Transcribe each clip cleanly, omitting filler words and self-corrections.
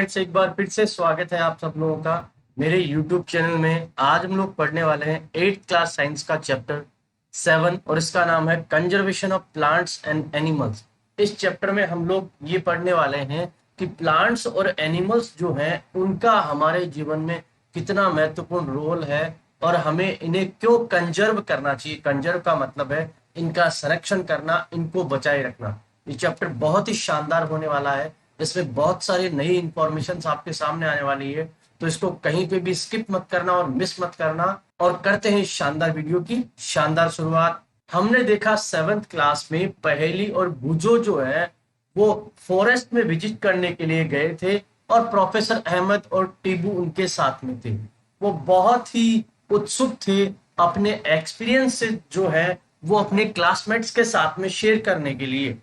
Friends, एक बार फिर से स्वागत है आप सब लोगों का मेरे YouTube चैनल में। आज हम लोग पढ़ने वाले हैं 8th क्लास साइंस का चैप्टर 7 और इसका नाम है conservation of plants and animals. इस चैप्टर में हम लोग ये पढ़ने वाले हैं कि प्लांट्स और एनिमल्स जो हैं उनका हमारे जीवन में कितना महत्वपूर्ण रोल है और हमें इन्हें क्यों कंजर्व करना चाहिए। कंजर्व का मतलब है इनका संरक्षण करना, इनको बचाए रखना। ये चैप्टर बहुत ही शानदार होने वाला है। इसमें बहुत सारी नई इंफॉर्मेशन आपके सामने आने वाली है, तो इसको कहीं पे भी स्किप मत करना और मिस मत करना। और करते हैं इस शानदार वीडियो की शानदार शुरुआत। हमने देखा 7th क्लास में पहेली और बुजो जो है वो फॉरेस्ट में विजिट करने के लिए गए थे और प्रोफेसर अहमद और टीबू उनके साथ में थे। वो बहुत ही उत्सुक थे अपने एक्सपीरियंस से जो है वो अपने क्लासमेट्स के साथ में शेयर करने के लिए,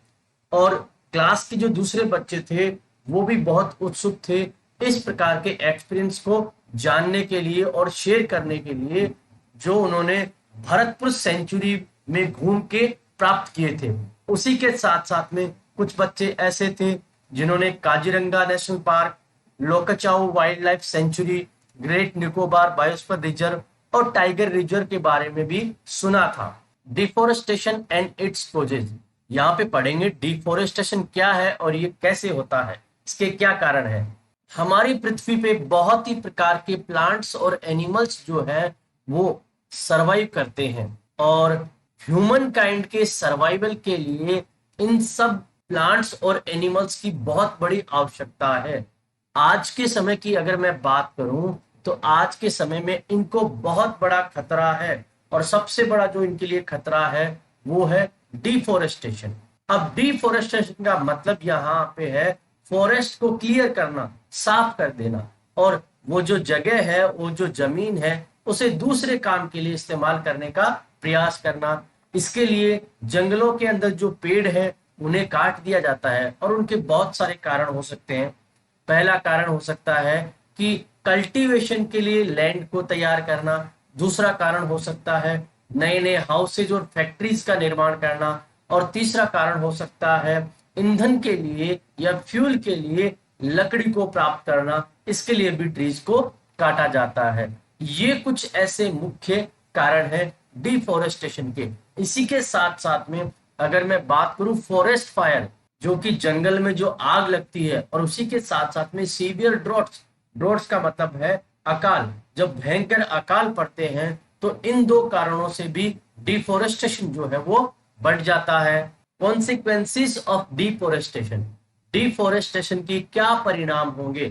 और क्लास के जो दूसरे बच्चे थे वो भी बहुत उत्सुक थे इस प्रकार के एक्सपीरियंस को जानने के लिए और शेयर करने के लिए जो उन्होंने भरतपुर सेंचुरी में घूम के प्राप्त किए थे। उसी के साथ साथ में कुछ बच्चे ऐसे थे जिन्होंने काजीरंगा नेशनल पार्क, लोकाचाऊ wildlife sanctuary, great Nicobar biosphere reserve और टाइगर रिजर्व के बारे में भी सुना था। डिफोरेस्टेशन एंड इट्स कोजेज, यहाँ पे पढ़ेंगे डिफोरेस्टेशन क्या है और ये कैसे होता है, इसके क्या कारण है। हमारी पृथ्वी पे बहुत ही प्रकार के प्लांट्स और एनिमल्स जो है वो सरवाइव करते हैं और ह्यूमन काइंड के सर्वाइवल के लिए इन सब प्लांट्स और एनिमल्स की बहुत बड़ी आवश्यकता है। आज के समय की अगर मैं बात करूं तो आज के समय में इनको बहुत बड़ा खतरा है और सबसे बड़ा जो इनके लिए खतरा है वो है डिफोरेस्टेशन। अब डिफोरेस्टेशन का मतलब यहाँ पे है फॉरेस्ट को क्लियर करना, साफ कर देना, और वो जो जगह है, वो जो जमीन है, उसे दूसरे काम के लिए इस्तेमाल करने का प्रयास करना। इसके लिए जंगलों के अंदर जो पेड़ है उन्हें काट दिया जाता है और उनके बहुत सारे कारण हो सकते हैं। पहला कारण हो सकता है कि कल्टीवेशन के लिए लैंड को तैयार करना। दूसरा कारण हो सकता है नए नए हाउसेज और फैक्ट्रीज का निर्माण करना। और तीसरा कारण हो सकता है ईंधन के लिए या फ्यूल के लिए लकड़ी को प्राप्त करना। इसके लिए भी ट्रीज को काटा जाता है। ये कुछ ऐसे मुख्य कारण है डिफोरेस्टेशन के। इसी के साथ साथ में अगर मैं बात करूं फॉरेस्ट फायर, जो कि जंगल में जो आग लगती है, और उसी के साथ साथ में सीवियर ड्रॉट्स, ड्रॉट्स का मतलब है अकाल, जब भयंकर अकाल पड़ते हैं तो इन दो कारणों से भी डिफोरेस्टेशन जो है वो बढ़ जाता है। कॉन्सिक्वेंसेस ऑफ डिफोरेस्टेशन, डिफोरेस्टेशन की क्या परिणाम होंगे।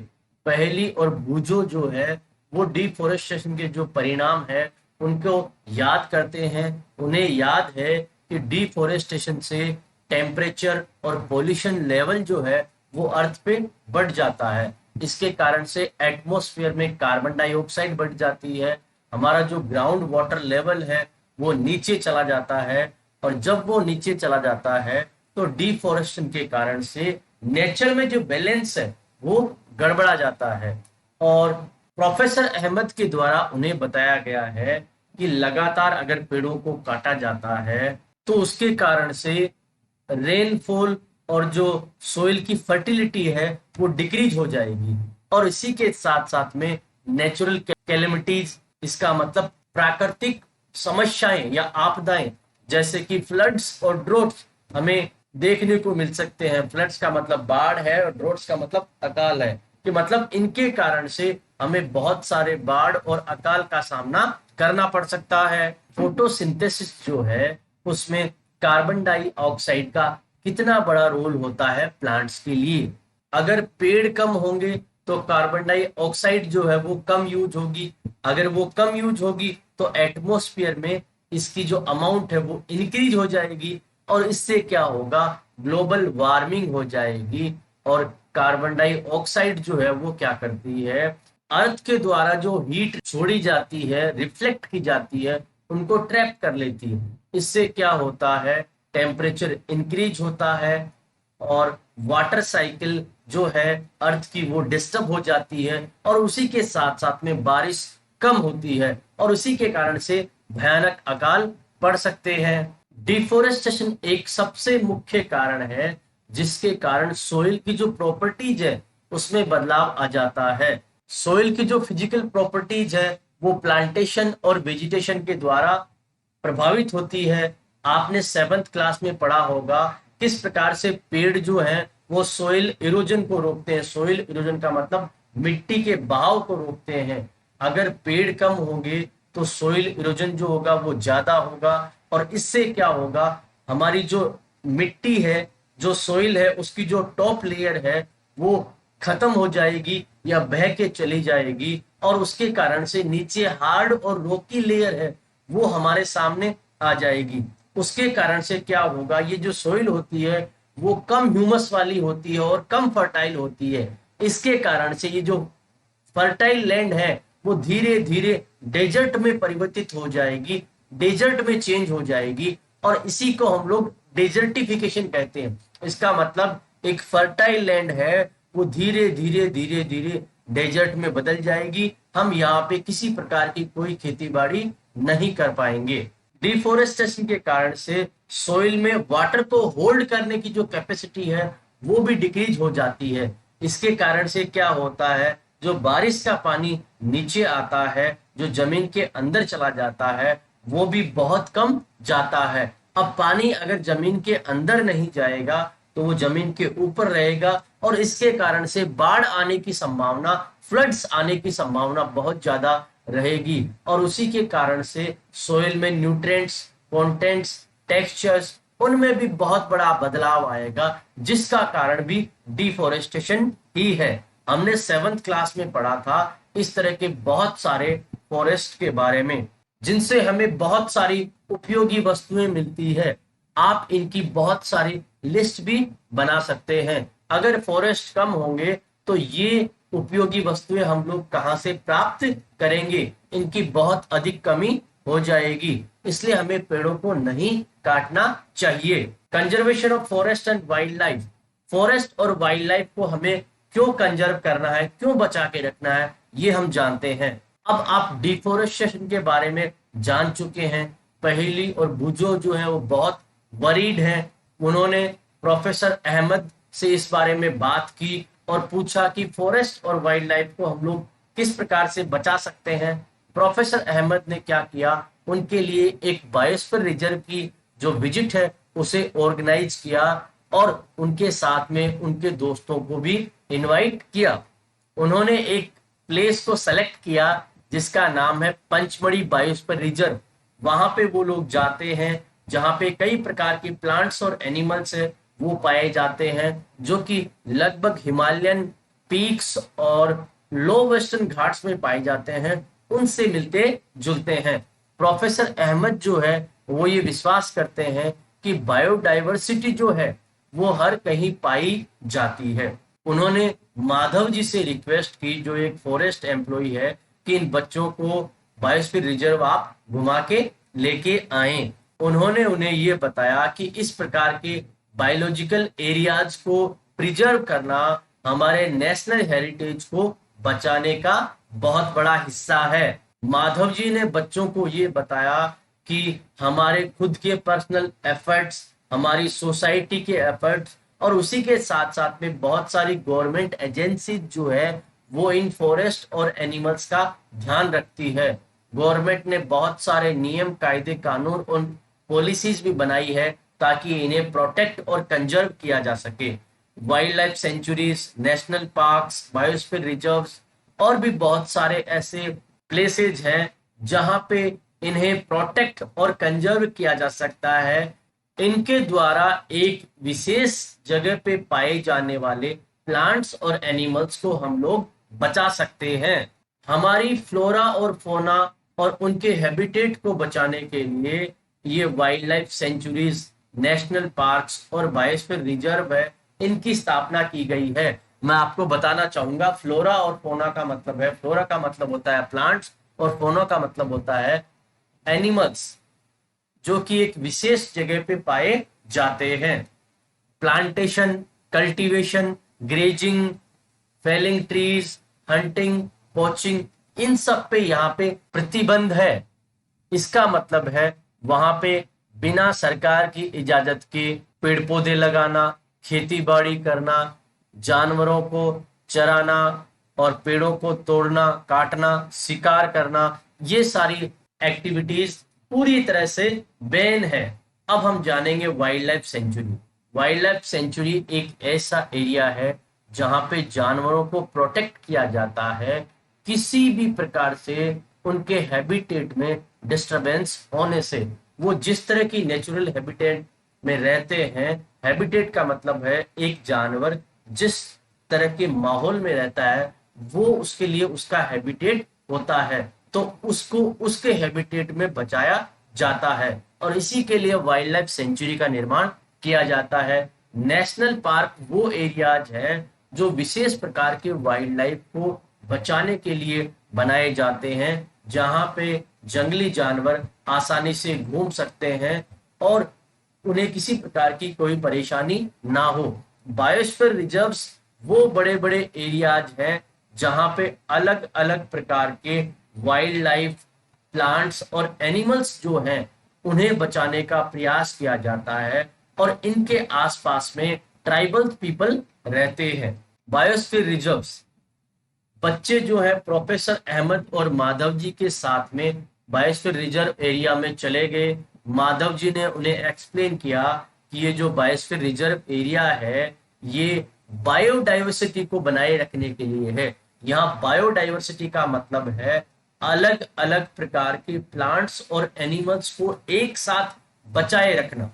पहेली और बुजो जो है वो डिफोरेस्टेशन के जो परिणाम है उनको याद करते हैं। उन्हें याद है कि डिफोरेस्टेशन से टेम्परेचर और पोल्यूशन लेवल जो है वो अर्थ पे बढ़ जाता है। इसके कारण से एटमॉस्फेयर में कार्बन डाइऑक्साइड बढ़ जाती है। हमारा जो ग्राउंड वाटर लेवल है वो नीचे चला जाता है, और जब वो नीचे चला जाता है तो डिफोरेस्टेशन के कारण से नेचर में जो बैलेंस है वो गड़बड़ा जाता है। और प्रोफेसर अहमद के द्वारा उन्हें बताया गया है कि लगातार अगर पेड़ों को काटा जाता है तो उसके कारण से रेनफॉल और जो सोइल की फर्टिलिटी है वो डिक्रीज हो जाएगी। और इसी के साथ साथ में नेचुरल कैलेमिटीज, इसका मतलब प्राकृतिक समस्याएं या आपदाएं, जैसे कि फ्लड्स और ड्रोट्स हमें देखने को मिल सकते हैं। फ्लड्स का मतलब बाढ़ है और ड्रोट्स का मतलब अकाल है, कि मतलब इनके कारण से हमें बहुत सारे बाढ़ और अकाल का सामना करना पड़ सकता है। फोटोसिंथेसिस जो है उसमें कार्बन डाइऑक्साइड का कितना बड़ा रोल होता है प्लांट्स के लिए। अगर पेड़ कम होंगे तो कार्बन डाइऑक्साइड जो है वो कम यूज होगी। अगर वो कम यूज होगी तो एटमॉस्फेयर में इसकी जो अमाउंट है वो इंक्रीज हो जाएगी, और इससे क्या होगा, ग्लोबल वार्मिंग हो जाएगी। और कार्बन डाइऑक्साइड जो है वो क्या करती है, अर्थ के द्वारा जो हीट छोड़ी जाती है, रिफ्लेक्ट की जाती है, उनको ट्रैप कर लेती है। इससे क्या होता है, टेम्परेचर इंक्रीज होता है और वाटर साइकिल जो है अर्थ की वो डिस्टर्ब हो जाती है, और उसी के साथ साथ में बारिश कम होती है, और उसी के कारण से भयानक अकाल पड़ सकते हैं। डिफोरेस्टेशन एक सबसे मुख्य कारण है जिसके कारण सोइल की जो प्रॉपर्टीज है उसमें बदलाव आ जाता है। सोइल की जो फिजिकल प्रॉपर्टीज है वो प्लांटेशन और वेजिटेशन के द्वारा प्रभावित होती है। आपने 7th क्लास में पढ़ा होगा किस प्रकार से पेड़ जो हैं वो सोइल इरोजन को रोकते हैं। सोइल इरोजन का मतलब मिट्टी के बहाव को रोकते हैं। अगर पेड़ कम होंगे तो सोइल इरोजन जो होगा वो ज्यादा होगा, और इससे क्या होगा, हमारी जो मिट्टी है, जो सोइल है, उसकी जो टॉप लेयर है वो खत्म हो जाएगी या बह के चली जाएगी, और उसके कारण से नीचे हार्ड और रोकी लेयर है वो हमारे सामने आ जाएगी। उसके कारण से क्या होगा, ये जो सोइल होती है वो कम ह्यूमस वाली होती है और कम फर्टाइल होती है। इसके कारण से ये जो फर्टाइल लैंड है वो धीरे धीरे डेजर्ट में परिवर्तित हो जाएगी, डेजर्ट में चेंज हो जाएगी, और इसी को हम लोग डेजर्टिफिकेशन कहते हैं। इसका मतलब एक फर्टाइल लैंड है वो धीरे धीरे धीरे धीरे डेजर्ट में बदल जाएगी। हम यहाँ पे किसी प्रकार की कोई खेती बाड़ी नहीं कर पाएंगे। डिफोरेस्टेशन के कारण से सोइल में वाटर को होल्ड करने की जो कैपेसिटी है वो भी डिक्रीज हो जाती है। इसके कारण से क्या होता है, जो बारिश का पानी नीचे आता है, जो जमीन के अंदर चला जाता है, वो भी बहुत कम जाता है। अब पानी अगर जमीन के अंदर नहीं जाएगा तो वो जमीन के ऊपर रहेगा, और इसके कारण से बाढ़ आने की संभावना, फ्लड्स आने की संभावना बहुत ज्यादा रहेगी, और उसी के कारण से सोइल में न्यूट्रिएंट्स, कंटेंट्स, टेक्सचर्स, उनमें भी बहुत बड़ा बदलाव आएगा, जिसका कारण भी डिफोरेस्टेशन ही है। हमने 7th क्लास में पढ़ा था इस तरह के बहुत सारे फॉरेस्ट के बारे में, जिनसे हमें बहुत सारी उपयोगी वस्तुएं मिलती है। आप इनकी बहुत सारी लिस्ट भी बना सकते हैं। अगर फॉरेस्ट कम होंगे तो ये उपयोगी वस्तुएं हम लोग कहाँ से प्राप्त करेंगे, इनकी बहुत अधिक कमी हो जाएगी। इसलिए हमें पेड़ों को नहीं काटना चाहिए। Conservation of forest and wild life. Forest और वाइल्ड लाइफ को हमें क्यों कंजर्व करना है, क्यों बचा के रखना है, ये हम जानते हैं। अब आप डिफोरेस्टेशन के बारे में जान चुके हैं। पहेली और भुजो जो है वो बहुत वरीड हैं। उन्होंने प्रोफेसर अहमद से इस बारे में बात की और पूछा कि फॉरेस्ट और वाइल्ड लाइफ को हम लोग किस प्रकार से बचा सकते हैं। प्रोफेसर अहमद ने क्या किया, उनके लिए एक बायोस्फीयर रिजर्व की जो विजिट है उसे ऑर्गेनाइज किया, और उनके साथ में उनके दोस्तों को भी इनवाइट किया। उन्होंने एक प्लेस को सेलेक्ट किया जिसका नाम है पंचमढ़ी बायोस्फीयर रिजर्व। वहां पे वो लोग जाते हैं जहां पे कई प्रकार के प्लांट्स और एनिमल्स है वो पाए जाते हैं, जो कि लगभग हिमालयन पीक्स और लो वेस्टर्न घाट्स में पाए जाते हैं, उनसे मिलते जुलते हैं। प्रोफेसर अहमद जो है वो ये विश्वास करते हैं कि बायोडाइवर्सिटी जो है वो हर कहीं पाई जाती है। उन्होंने माधव जी से रिक्वेस्ट की, जो एक फॉरेस्ट एम्प्लॉय है, कि इन बच्चों को बायोस्फीयर रिजर्व आप घुमा के लेके आए। उन्होंने उन्हें ये बताया कि इस प्रकार के बायोलॉजिकल एरियाज को प्रिजर्व करना हमारे नेशनल हेरिटेज को बचाने का बहुत बड़ा हिस्सा है। माधव जी ने बच्चों को ये बताया कि हमारे खुद के पर्सनल एफर्ट्स, हमारी सोसाइटी के एफर्ट्स, और उसी के साथ साथ में बहुत सारी गवर्नमेंट एजेंसी जो है वो इन फॉरेस्ट और एनिमल्स का ध्यान रखती है। गवर्नमेंट ने बहुत सारे नियम, कायदे, कानून और पॉलिसीज भी बनाई है ताकि इन्हें प्रोटेक्ट और कंजर्व किया जा सके। Wild life sanctuaries, national parks, biosphere reserves और भी बहुत सारे ऐसे प्लेसेज हैं जहां पे इन्हें प्रोटेक्ट और कंजर्व किया जा सकता है। इनके द्वारा एक विशेष जगह पे पाए जाने वाले प्लांट्स और एनिमल्स को हम लोग बचा सकते हैं। हमारी फ्लोरा और फोना और उनके हैबिटेट को बचाने के लिए ये wild life sanctuaries, national parks और बायोस्फीयर रिजर्व है, इनकी स्थापना की गई है। मैं आपको बताना चाहूंगा, फ्लोरा और फोना का मतलब है, फ्लोरा का मतलब होता है प्लांट्स और फोना का मतलब होता है एनिमल्स, जो कि एक विशेष जगह पे पाए जाते हैं। Plantation, cultivation, grazing, felling trees, hunting, poaching, इन सब पे यहाँ पे प्रतिबंध है। इसका मतलब है वहां पे बिना सरकार की इजाजत के पेड़ पौधे लगाना, खेती बाड़ी करना, जानवरों को चराना और पेड़ों को तोड़ना, काटना, शिकार करना, ये सारी एक्टिविटीज पूरी तरह से बैन है। अब हम जानेंगे wild life sanctuary. Wild life sanctuary एक ऐसा एरिया है जहां पे जानवरों को प्रोटेक्ट किया जाता है, किसी भी प्रकार से उनके हैबिटेट में डिस्टरबेंस होने से। वो जिस तरह की नेचुरल हैबिटेट में रहते हैं, हैबिटेट का मतलब है एक जानवर जिस तरह के माहौल में रहता है वो उसके लिए उसका हैबिटेट होता है, तो उसको उसके हैबिटेट में बचाया जाता है और इसी के लिए वाइल्ड लाइफ सेंचुरी का निर्माण किया जाता है। नेशनल पार्क वो एरियाज है जो विशेष प्रकार के वाइल्ड लाइफ को बचाने के लिए बनाए जाते हैं, जहां पे जंगली जानवर आसानी से घूम सकते हैं और उन्हें किसी प्रकार की कोई परेशानी ना हो। बायोस्फीयर रिजर्व्स वो बड़े बड़े एरियाज हैं जहां पे अलग अलग प्रकार के वाइल्ड लाइफ, प्लांट्स और एनिमल्स जो हैं उन्हें बचाने का प्रयास किया जाता है और इनके आसपास में ट्राइबल पीपल रहते हैं। बायोस्फीयर रिजर्व्स, बच्चे जो है प्रोफेसर अहमद और माधव जी के साथ में बायोस्फीयर रिजर्व एरिया में चले गए। माधव जी ने उन्हें एक्सप्लेन किया कि ये जो बायोस्फीयर रिजर्व एरिया है ये बायोडाइवर्सिटी को बनाए रखने के लिए है। यहाँ बायोडाइवर्सिटी का मतलब है अलग अलग प्रकार के प्लांट्स और एनिमल्स को एक साथ बचाए रखना।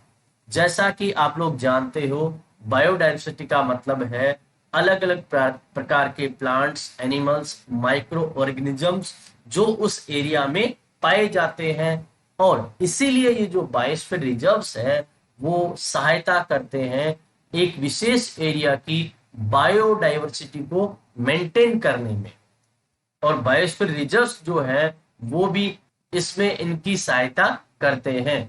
जैसा कि आप लोग जानते हो, बायोडाइवर्सिटी का मतलब है अलग अलग प्रकार के प्लांट्स, एनिमल्स, माइक्रो ऑर्गेनिजम्स जो उस एरिया में पाए जाते हैं और इसीलिए ये जो बायोस्फीयर रिजर्व्स है वो सहायता करते हैं एक विशेष एरिया की बायोडाइवर्सिटी को मेंटेन करने में। और बायोस्फीयर रिजर्व्स जो है वो भी इसमें इनकी सहायता करते हैं।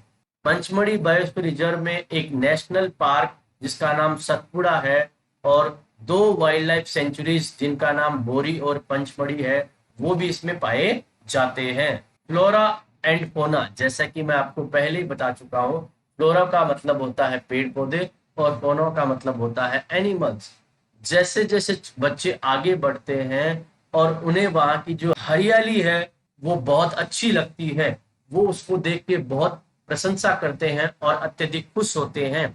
पंचमढ़ी बायोस्फीयर रिजर्व में एक नेशनल पार्क जिसका नाम सतपुड़ा है और दो वाइल्ड लाइफ सेंचुरीज जिनका नाम बोरी और पंचमढ़ी है वो भी इसमें पाए जाते हैं। फ्लोरा एंड फोना, जैसा कि मैं आपको पहले ही बता चुका हूँ, फ्लोरा का मतलब होता है पेड़ पौधे और फोना का मतलब होता है एनिमल्स। जैसे जैसे बच्चे आगे बढ़ते हैं और उन्हें वहां की जो हरियाली है वो बहुत अच्छी लगती है, वो उसको देख के बहुत प्रशंसा करते हैं और अत्यधिक खुश होते हैं।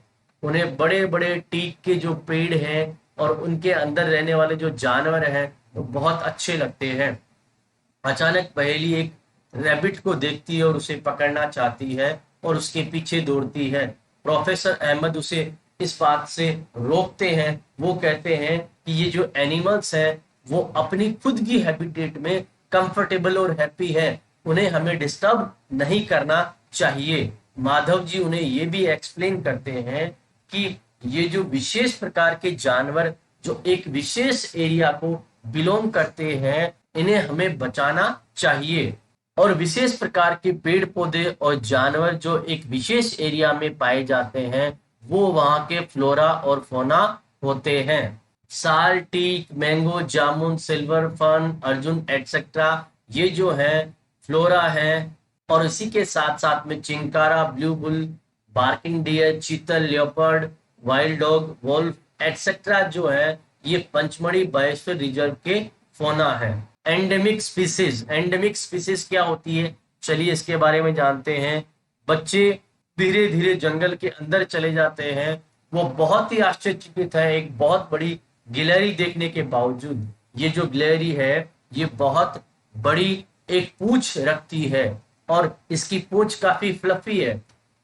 उन्हें बड़े बड़े टीक के जो पेड़ हैं और उनके अंदर रहने वाले जो जानवर हैं वो बहुत अच्छे लगते हैं। अचानक पहेली एक रैबिट को देखती है और उसे पकड़ना चाहती है और उसके पीछे दौड़ती है। प्रोफेसर अहमद उसे इस बात से रोकते हैं। वो कहते हैं कि ये जो एनिमल्स हैं वो अपनी खुद की हैबिटेट में कंफर्टेबल और हैप्पी है, उन्हें हमें डिस्टर्ब नहीं करना चाहिए। माधव जी उन्हें ये भी एक्सप्लेन करते हैं कि ये जो विशेष प्रकार के जानवर जो एक विशेष एरिया को बिलोंग करते हैं इन्हें हमें बचाना चाहिए और विशेष प्रकार के पेड़ पौधे और जानवर जो एक विशेष एरिया में पाए जाते हैं वो वहां के फ्लोरा और फोना होते हैं। साल, टीक, मैंगो, जामुन, सिल्वर फर्न, अर्जुन एटसेट्रा, ये जो है फ्लोरा है और इसी के साथ साथ में chinkara, blue bull, barking deer, chital, leopard, wild dog, wolf etcetera जो है ये पंचमढ़ी बायोस्फीयर रिजर्व के फोना है। एंडेमिक स्पीसीज, एंडेमिक स्पीसीज क्या होती है चलिए इसके बारे में जानते हैं। बच्चे धीरे धीरे जंगल के अंदर चले जाते हैं। वो बहुत ही आश्चर्यचकित है एक बहुत बड़ी गिलहरी देखने के बावजूद। ये जो गिलहरी है ये बहुत बड़ी एक पूंछ रखती है और इसकी पूंछ काफी फ्लफी है,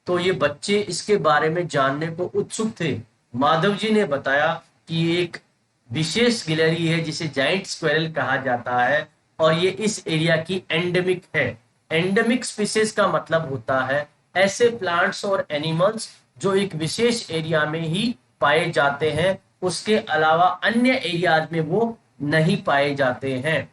तो ये बच्चे इसके बारे में जानने को उत्सुक थे। माधव जी ने बताया कि ये एक विशेष गिलहरी है जिसे जाइंट स्क्वेरल कहा जाता है और ये इस एरिया की एंडेमिक है। एंडेमिक स्पीसीज का मतलब होता है ऐसे प्लांट्स और एनिमल्स जो एक विशेष एरिया में ही पाए जाते हैं, उसके अलावा अन्य एरियाज में वो नहीं पाए जाते हैं।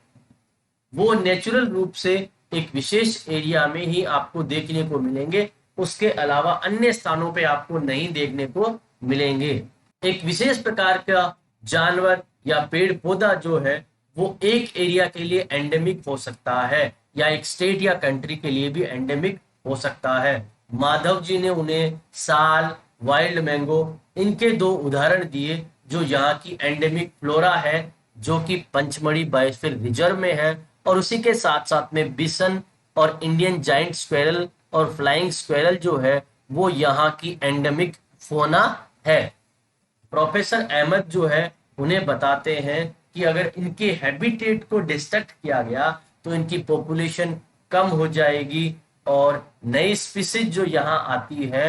वो नेचुरल रूप से एक विशेष एरिया में ही आपको देखने को मिलेंगे, उसके अलावा अन्य स्थानों पे आपको नहीं देखने को मिलेंगे। एक विशेष प्रकार का जानवर या पेड़ पौधा जो है वो एक एरिया के लिए एंडेमिक हो सकता है या एक स्टेट या कंट्री के लिए भी एंडेमिक हो सकता है। माधव जी ने उन्हें साल, वाइल्ड मैंगो इनके दो उदाहरण दिए जो यहाँ की एंडेमिक फ्लोरा है जो कि पंचमढ़ी बायोस्फीयर रिजर्व में है, और उसी के साथ साथ में बिसन और इंडियन जाइंट स्क्वेरल और फ्लाइंग स्क्वेरल जो है वो यहाँ की एंडेमिक फोना है। प्रोफेसर अहमद जो है उन्हें बताते हैं कि अगर इनके हैबिटेट को डिस्ट्रक्ट किया गया तो इनकी पॉपुलेशन कम हो जाएगी, और नई स्पीसीज जो यहाँ आती है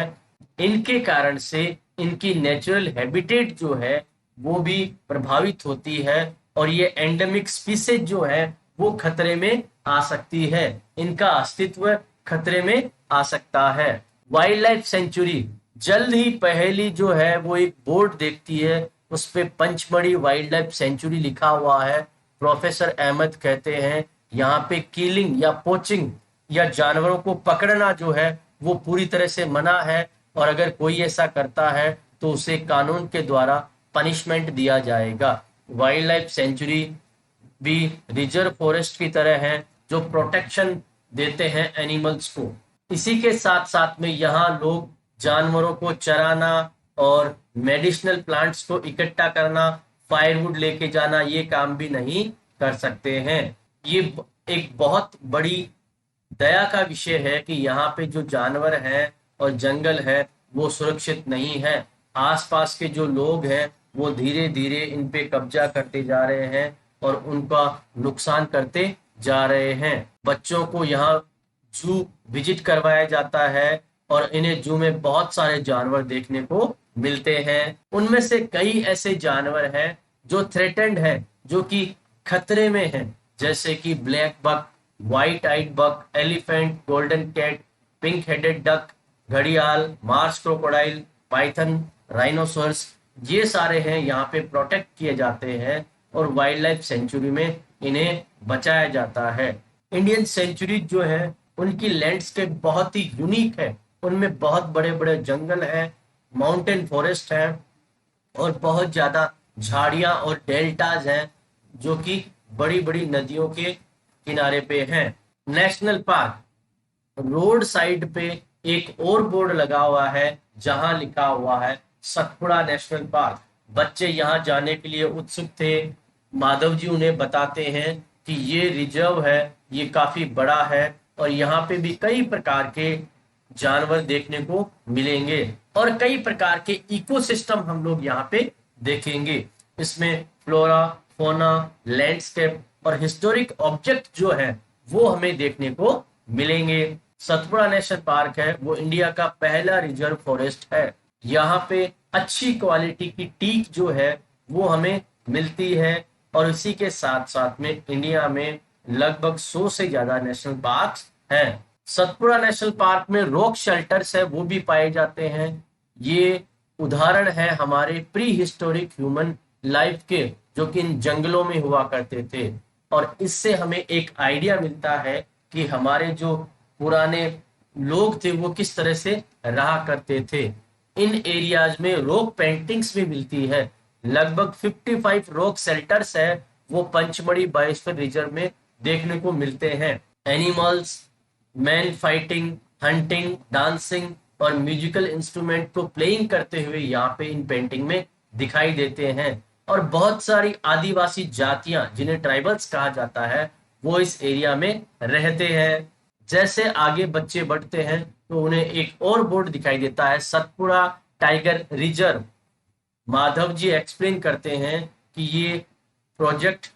इनके कारण से इनकी नेचुरल हैबिटेट जो है वो भी प्रभावित होती है, और ये एंडेमिक स्पीसीज जो है वो खतरे में आ सकती है, इनका अस्तित्व खतरे में आ सकता है। वाइल्ड लाइफ सेंचुरी, जल्द ही पहली जो है वो एक बोर्ड देखती है, उस पे पंचमढ़ी वाइल्ड लाइफ सेंचुरी लिखा हुआ है। प्रोफेसर अहमद कहते हैं यहाँ पे किलिंग या पोचिंग या जानवरों को पकड़ना जो है वो पूरी तरह से मना है, और अगर कोई ऐसा करता है तो उसे कानून के द्वारा पनिशमेंट दिया जाएगा। वाइल्ड लाइफ सेंचुरी भी रिजर्व फॉरेस्ट की तरह है जो प्रोटेक्शन देते हैं एनिमल्स को। इसी के साथ साथ में यहाँ लोग जानवरों को चराना और मेडिसिनल प्लांट्स को इकट्ठा करना, फायरवुड लेके जाना, ये काम भी नहीं कर सकते हैं। ये एक बहुत बड़ी दया का विषय है कि यहाँ पे जो जानवर हैं और जंगल है वो सुरक्षित नहीं है। आसपास के जो लोग हैं वो धीरे धीरे इन पे कब्जा करते जा रहे हैं और उनका नुकसान करते जा रहे हैं। बच्चों को यहाँ जू विजिट करवाया जाता है और इन्हें जू में बहुत सारे जानवर देखने को मिलते हैं। उनमें से कई ऐसे जानवर हैं जो थ्रेटेंड हैं, जो कि खतरे में हैं, जैसे कि black buck, white eyed buck, elephant, golden cat, pink headed duck, घड़ियाल, मार्स क्रोकोडाइल, पाइथन, राइनोसोरस, ये सारे हैं यहाँ पे प्रोटेक्ट किए जाते हैं और वाइल्ड लाइफ सेंचुरी में इन्हें बचाया जाता है। इंडियन सेंचुरी जो है उनकी लैंडस्केप बहुत ही यूनिक है, उनमें बहुत बड़े बड़े जंगल हैं, माउंटेन फॉरेस्ट है और बहुत ज्यादा झाड़ियां और डेल्टाज हैं जो कि बड़ी बड़ी नदियों के किनारे पे हैं। नेशनल पार्क, रोड साइड पे एक और बोर्ड लगा हुआ है जहां लिखा हुआ है सतपुड़ा नेशनल पार्क। बच्चे यहाँ जाने के लिए उत्सुक थे। माधव जी उन्हें बताते हैं कि ये रिजर्व है, ये काफी बड़ा है और यहाँ पे भी कई प्रकार के जानवर देखने को मिलेंगे और कई प्रकार के इकोसिस्टम हम लोग यहाँ पे देखेंगे। इसमें फ्लोरा, फोना, लैंडस्केप और हिस्टोरिक ऑब्जेक्ट जो है वो हमें देखने को मिलेंगे। सतपुड़ा नेशनल पार्क है वो इंडिया का पहला रिजर्व फॉरेस्ट है। यहाँ पे अच्छी क्वालिटी की टीक जो है वो हमें मिलती है और इसी के साथ साथ में इंडिया में लगभग 100 से ज्यादा नेशनल पार्क्स हैं। सतपुड़ा नेशनल पार्क में रॉक शेल्टर्स है वो भी पाए जाते हैं। ये उदाहरण है हमारे प्री हिस्टोरिक ह्यूमन लाइफ के, जो कि इन जंगलों में हुआ करते थे, और इससे हमें एक आइडिया मिलता है कि हमारे जो पुराने लोग थे वो किस तरह से रहा करते थे। इन एरियाज में रॉक पेंटिंग्स भी मिलती है। लगभग 55 रॉक शेल्टर्स है वो पंचमढ़ी बायोस्फीयर रिजर्व में देखने को मिलते हैं। Animals, man fighting, hunting, dancing और म्यूजिकल इंस्ट्रूमेंट को प्लेइंग करते हुए यहाँ पे इन पेंटिंग में दिखाई देते हैं। और बहुत सारी आदिवासी जातियां जिन्हें ट्राइबल्स कहा जाता है वो इस एरिया में रहते हैं। जैसे आगे बच्चे बढ़ते हैं तो उन्हें एक और बोर्ड दिखाई देता है Satpura tiger reserve. Madhav ji explain करते हैं कि ये प्रोजेक्ट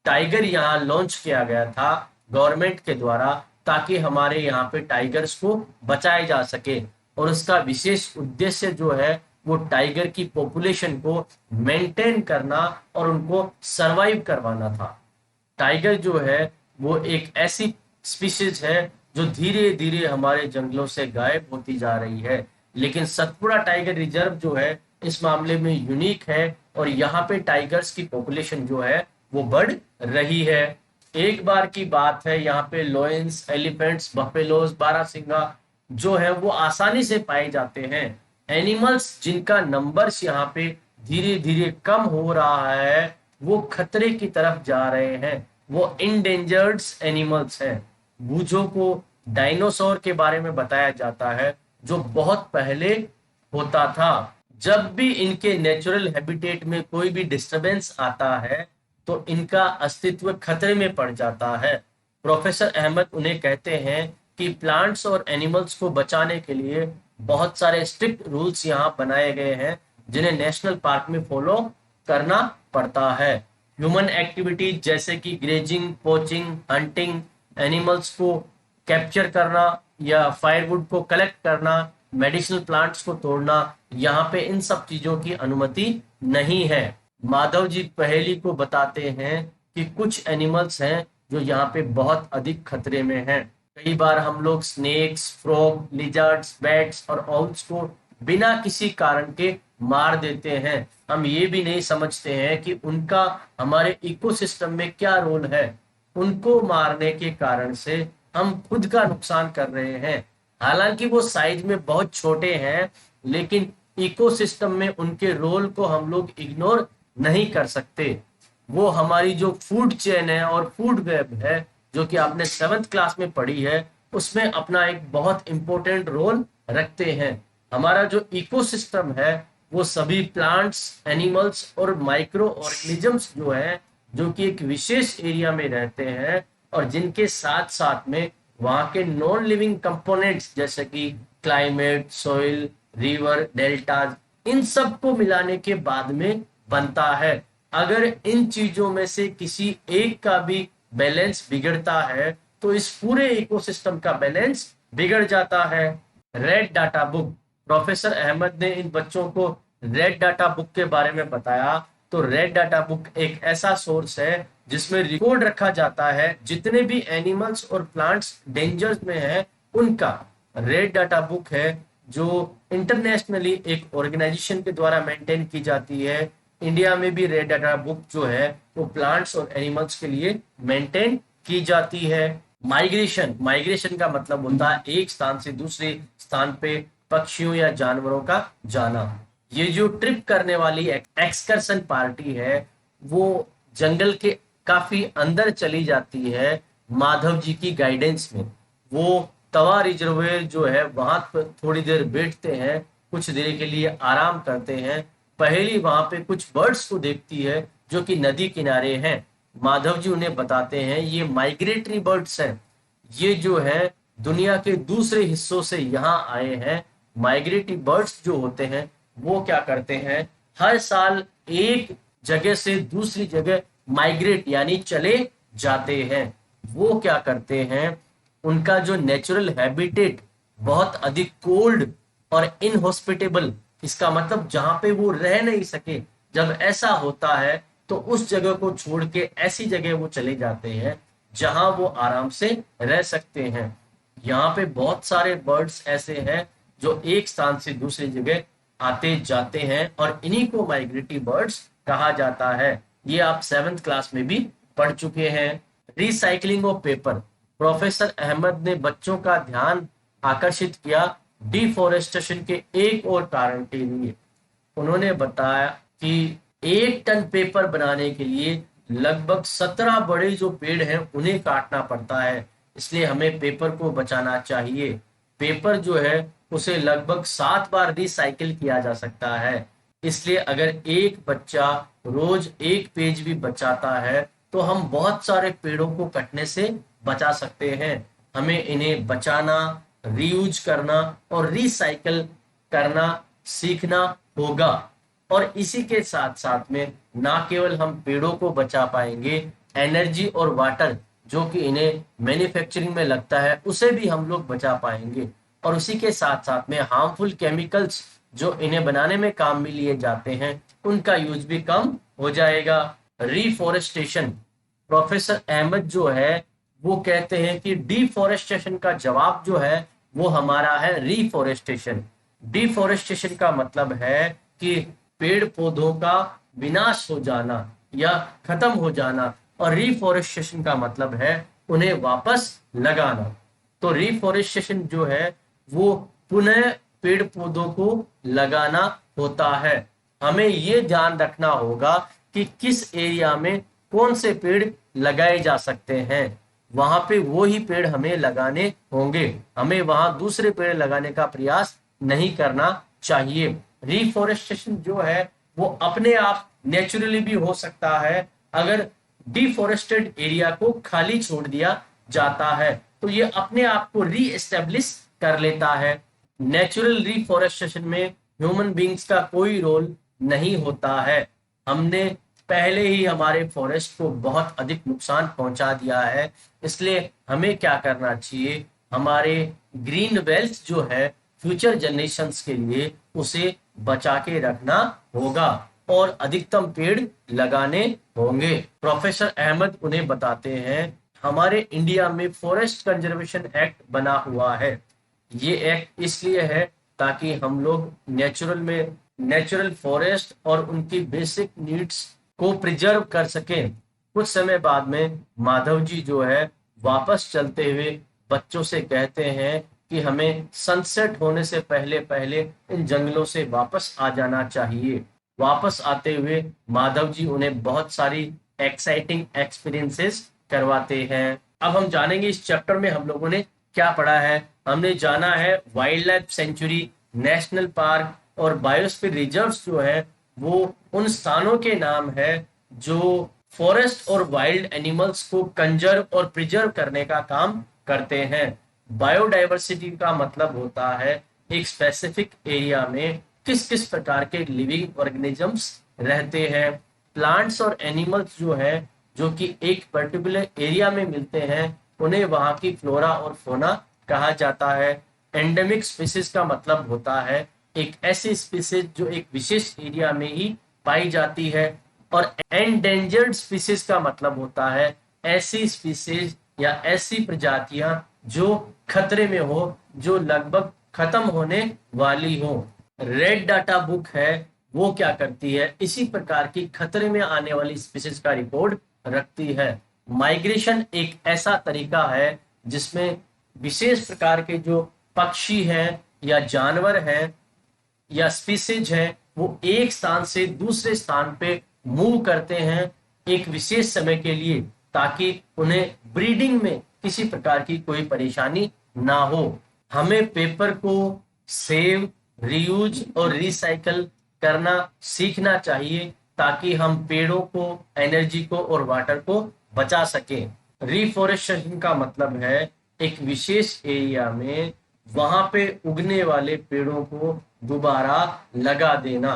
टाइगर यहाँ लॉन्च किया गया था गवर्नमेंट के द्वारा, ताकि हमारे यहाँ पे टाइगर्स को बचाया जा सके, और उसका विशेष उद्देश्य जो है वो टाइगर की पॉपुलेशन को मेंटेन करना और उनको सरवाइव करवाना था। टाइगर जो है वो एक ऐसी स्पीशीज है जो धीरे धीरे हमारे जंगलों से गायब होती जा रही है, लेकिन सतपुड़ा टाइगर रिजर्व जो है इस मामले में यूनिक है और यहाँ पे टाइगर्स की पॉपुलेशन जो है वो बढ़ रही है। एक बार की बात है, यहाँ पे लोयंस, एलिफेंट्स, बफेलोज, बारहसिंगा जो है वो आसानी से पाए जाते हैं। एनिमल्स जिनका नंबर्स यहाँ पे धीरे धीरे कम हो रहा है वो खतरे की तरफ जा रहे हैं, वो इंडेंजर्ड एनिमल्स हैं। बूझों को डायनासोर के बारे में बताया जाता है जो बहुत पहले होता था। जब भी इनके नेचुरल हैबिटेट में कोई भी डिस्टरबेंस आता है तो इनका अस्तित्व खतरे में पड़ जाता है। प्रोफेसर अहमद उन्हें कहते हैं कि प्लांट्स और एनिमल्स को बचाने के लिए बहुत सारे स्ट्रिक्ट रूल्स यहाँ बनाए गए हैं जिन्हें नेशनल पार्क में फॉलो करना पड़ता है। ह्यूमन एक्टिविटीज जैसे कि ग्रेजिंग, पोचिंग, हंटिंग, एनिमल्स को कैप्चर करना या फायरवुड को कलेक्ट करना, मेडिसिनल प्लांट्स को तोड़ना, यहाँ पे इन सब चीजों की अनुमति नहीं है। माधव जी पहेली को बताते हैं कि कुछ एनिमल्स हैं जो यहाँ पे बहुत अधिक खतरे में हैं। कई बार हम लोग स्नेक्स, फ्रॉग, लिजर्ड्स, बैट्स और ऑल्स को बिना किसी कारण के मार देते हैं। हम ये भी नहीं समझते हैं कि उनका हमारे इकोसिस्टम में क्या रोल है। उनको मारने के कारण से हम खुद का नुकसान कर रहे हैं। हालांकि वो साइज में बहुत छोटे हैं, लेकिन इकोसिस्टम में उनके रोल को हम लोग इग्नोर नहीं कर सकते। वो हमारी जो फूड चेन है और फूड वेब है, जो कि आपने 7th क्लास में पढ़ी है, उसमें अपना एक बहुत इंपॉर्टेंट रोल रखते हैं। हमारा जो इकोसिस्टम है वो सभी प्लांट्स, एनिमल्स और माइक्रो ऑर्गेनिजम्स जो है, जो कि एक विशेष एरिया में रहते हैं और जिनके साथ साथ में वहाँ के नॉन लिविंग कंपोनेंट्स जैसे कि क्लाइमेट, सॉइल, रिवर, डेल्टाज, इन सब को मिलाने के बाद में बनता है। अगर इन चीजों में से किसी एक का भी बैलेंस बिगड़ता है तो इस पूरे इकोसिस्टम का बैलेंस बिगड़ जाता है। Red data book, professor Ahmad ने इन बच्चों को रेड डाटा बुक के बारे में बताया। तो रेड डाटा बुक एक ऐसा सोर्स है जिसमें रिकॉर्ड रखा जाता है जितने भी एनिमल्स और प्लांट्स डेंजर में हैं उनका। रेड डाटा बुक है जो इंटरनेशनली एक ऑर्गेनाइजेशन के द्वारा मेंटेन की जाती है। इंडिया में भी रेड डाटा बुक जो है वो प्लांट्स और एनिमल्स के लिए मेंटेन की जाती है। माइग्रेशन, माइग्रेशन का मतलब होता है एक स्थान से दूसरे स्थान पे पक्षियों या जानवरों का जाना। ये जो ट्रिप करने वाली एक्सकर्शन पार्टी है वो जंगल के काफी अंदर चली जाती है माधव जी की गाइडेंस में। वो तवा रिजर्वेयर जो है वहां पर थोड़ी देर बैठते हैं, कुछ देर के लिए आराम करते हैं। पहली वहां पे कुछ बर्ड्स को देखती है जो कि नदी किनारे हैं। माधव जी उन्हें बताते हैं ये माइग्रेटरी बर्ड्स हैं। ये जो है दुनिया के दूसरे हिस्सों से यहाँ आए हैं। माइग्रेटरी बर्ड्स जो होते हैं वो क्या करते हैं, हर साल एक जगह से दूसरी जगह माइग्रेट यानी चले जाते हैं। वो क्या करते हैं, उनका जो नेचुरल हैबिटेट बहुत अधिक कोल्ड और इनहॉस्पिटेबल, इसका मतलब जहां पे वो रह नहीं सके, जब ऐसा होता है तो उस जगह को छोड़ के ऐसी जगह वो चले जाते हैं जहां वो आराम से रह सकते हैं। यहाँ पे बहुत सारे बर्ड्स ऐसे हैं जो एक स्थान से दूसरी जगह आते जाते हैं और इन्हीं को माइग्रेटरी बर्ड्स कहा जाता है। ये आप 7th क्लास में भी पढ़ चुके हैं। Recycling of paper, professor Ahmad ने बच्चों का ध्यान आकर्षित किया डिफोरेस्टेशन के एक और कारण के लिए। उन्होंने बताया कि 1 टन पेपर बनाने के लिए लगभग 17 बड़े जो पेड़ हैं उन्हें काटना पड़ता है, इसलिए हमें पेपर को बचाना चाहिए। पेपर जो है उसे लगभग 7 बार रिसाइकिल किया जा सकता है, इसलिए अगर एक बच्चा रोज 1 पेज भी बचाता है तो हम बहुत सारे पेड़ों को कटने से बचा सकते हैं। हमें इन्हें बचाना, रीयूज करना और रिसाइकिल करना सीखना होगा। और इसी के साथ साथ में ना केवल हम पेड़ों को बचा पाएंगे, एनर्जी और वाटर जो कि इन्हें मैन्युफैक्चरिंग में लगता है उसे भी हम लोग बचा पाएंगे। और उसी के साथ साथ में हार्मफुल केमिकल्स जो इन्हें बनाने में काम में लिए जाते हैं उनका यूज भी कम हो जाएगा। रिफॉरेस्टेशन, प्रोफेसर अहमद जो है वो कहते हैं कि डिफॉरेस्टेशन का जवाब जो है वो हमारा है रिफॉरेस्टेशन। डिफॉरेस्टेशन का मतलब है कि पेड़ पौधों का विनाश हो जाना या खत्म हो जाना, और रिफॉरेस्टेशन का मतलब है उन्हें वापस लगाना। तो रिफॉरेस्टेशन जो है वो पुनः पेड़ पौधों को लगाना होता है। हमें ये ध्यान रखना होगा कि किस एरिया में कौन से पेड़ लगाए जा सकते हैं, वहां पे वो ही पेड़ हमें लगाने होंगे। हमें वहां दूसरे पेड़ लगाने का प्रयास नहीं करना चाहिए। रिफॉरेस्टेशन जो है वो अपने आप नेचुरली भी हो सकता है। अगर डिफोरेस्टेड एरिया को खाली छोड़ दिया जाता है, तो ये अपने आप को री एस्टेब्लिश कर लेता है। नेचुरल रिफॉरेस्टेशन में ह्यूमन बींग्स का कोई रोल नहीं होता है। हमने पहले ही हमारे फॉरेस्ट को बहुत अधिक नुकसान पहुंचा दिया है, इसलिए हमें क्या करना चाहिए, हमारे ग्रीन वेल्थ जो है फ्यूचर जनरेशंस के लिए उसे बचा के रखना होगा और अधिकतम पेड़ लगाने होंगे। प्रोफेसर अहमद उन्हें बताते हैं, हमारे इंडिया में फॉरेस्ट कंजर्वेशन एक्ट बना हुआ है। ये एक्ट इसलिए है ताकि हम लोग नेचुरल फॉरेस्ट और उनकी बेसिक नीड्स को प्रिजर्व कर सकें। कुछ समय बाद में माधव जी जो है वापस चलते हुए बच्चों से कहते हैं कि हमें सनसेट होने से पहले पहले इन जंगलों से वापस आ जाना चाहिए। वापस आते हुए माधव जी उन्हें बहुत सारी एक्साइटिंग एक्सपीरियंसेस करवाते हैं। अब हम जानेंगे इस चैप्टर में हम लोगों ने क्या पढ़ा है। हमने जाना है wild life sanctuary, national park और बायोस्फीयर रिजर्व्स जो है वो उन स्थानों के नाम है जो फॉरेस्ट और वाइल्ड एनिमल्स को कंजर्व और प्रिजर्व करने का काम करते हैं। बायोडाइवर्सिटी का मतलब होता है एक स्पेसिफिक एरिया में किस किस प्रकार के लिविंग ऑर्गेनिजम्स रहते हैं। प्लांट्स और एनिमल्स जो है जो कि एक पर्टिकुलर एरिया में मिलते हैं उन्हें वहां की फ्लोरा और फोना कहा जाता है। एंडेमिक स्पीसीज का मतलब होता है एक ऐसी स्पीसीज जो एक विशेष एरिया में ही पाई जाती है। और एंडेंजर्ड स्पीसीज का मतलब होता है ऐसी स्पीसीज या ऐसी प्रजातियां जो खतरे में हो, जो लगभग खत्म होने वाली हो। रेड डाटा बुक है वो क्या करती है, इसी प्रकार की खतरे में आने वाली स्पीसीज का रिकॉर्ड रखती है। माइग्रेशन एक ऐसा तरीका है जिसमें विशेष प्रकार के जो पक्षी हैं या जानवर हैं या स्पीसीज हैं वो एक स्थान से दूसरे स्थान पे मूव करते हैं एक विशेष समय के लिए, ताकि उन्हें ब्रीडिंग में किसी प्रकार की कोई परेशानी ना हो। हमें पेपर को सेव, रीयूज और रिसाइकल करना सीखना चाहिए ताकि हम पेड़ों को, एनर्जी को और वाटर को बचा सकें। रिफॉरेस्टेशन का मतलब है एक विशेष एरिया में वहां पे उगने वाले पेड़ों को दोबारा लगा देना।